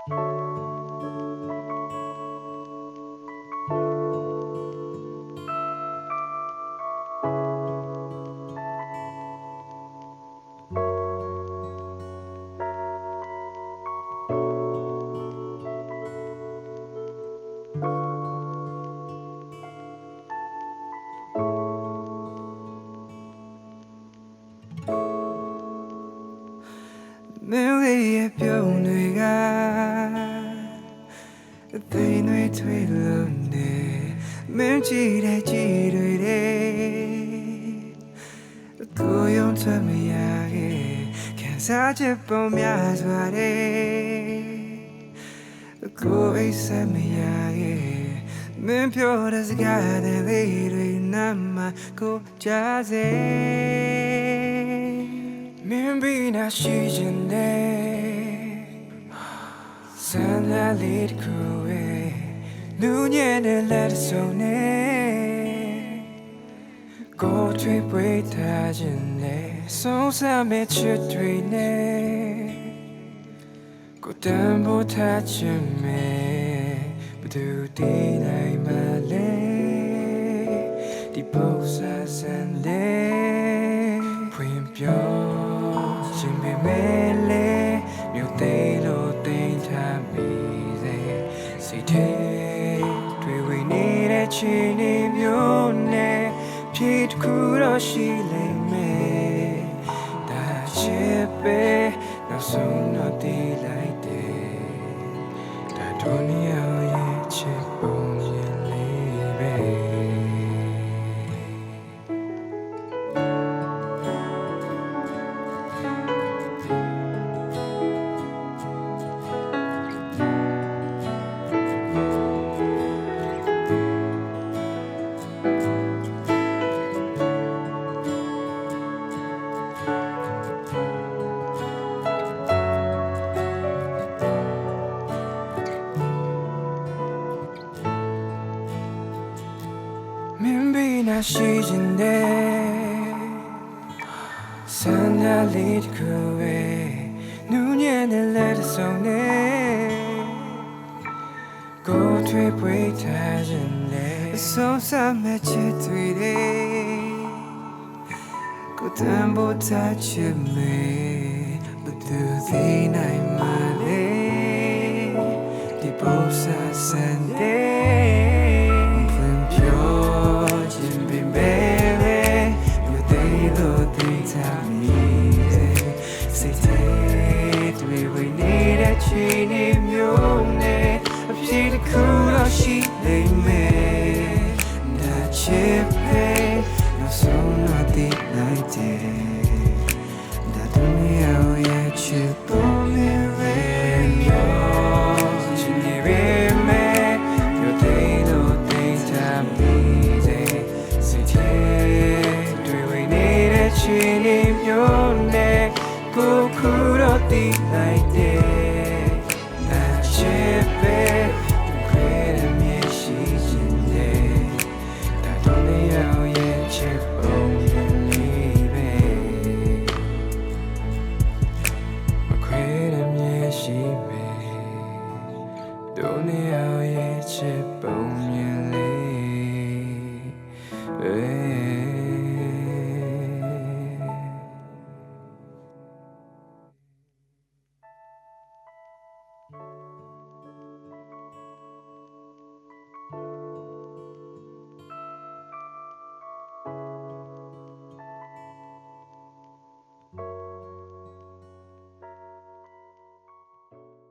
မင်းရဲ့ပြုံးတွေကသိနေထွေးလို့နေမင်းကြည့်တဲ့ကြည့်တွေကိုယုံချမရခဲ့ခံစားချက်ပုံများစွာတွေကိုအိတ်ဆက်မရခဲ့မင်းပြောတဲ့စကားတွေနာမကိုကြားစေမင်းပြီးနာရှိခြင်းနဲ့ဆန္ဒလေးတစ်ခုပဲလူညံ့တဲ့လက်စုံနဲ့ကိုယ်ထွေးပွေးထားခြင်းနဲ့ဆုံးစမဲ့ချစ်တွေနဲ့ကိုယ်တန်ဖိုးထားခြင်းနဲ့ဘယ်သူတည်နိုင်မလဲဒီပုံစံစံတဲ့ဖွင့်ပြောရှင်ပေမဲ့လေမြို့သေးလို့တင်ချမိစေစိတ်ထဲတွေ့ဝေနေတဲ့ချီနေမျိုးနဲ့ဖြေတစ်ခုတော့ရှိလိမ့်မယ်ဒါချစ်ပဲနောက်ဆုံးတော့တည်လိုက်တယ်ဒါတို့နေရဲ့ချစ်ပုံရင်လေးပဲမင်းပြီးနာရှိခြင်းနဲ့ဆန္ဒလေးတစ်ခုပဲနူးညံ့တဲ့လက်စုံနဲ့ကိုယ်ထွေးပွေးထားခြင်းနဲ့ဆုံးစမဲ့ချစ်တွေကိုယ်တန်ဖိုးထားချင်မေဘယ်သူသိနိုင်မလဲဒီပုံစံစံတဲ့ချီနေမျိုးနဲ့အဖြစ်တစ်ခုတော့ရှိနေမယ်ဒါချစ်ပဲနောက်ဆုံးတော့တည်လိုက်တယ်ဒါတို့ရဲ့ချစ်ပုံနဲ့မျိုးချီနေပဲမဲ့မြို့သေးလို့တင်ချမိစေစိတ်ထဲတွေ့ဝေနေတဲ့ချီနေမျိုးနဲ့ကိုခုတော့တည်လိုက်တယ်တို့နေရဲ့ချစ်ပုံမြင်လေး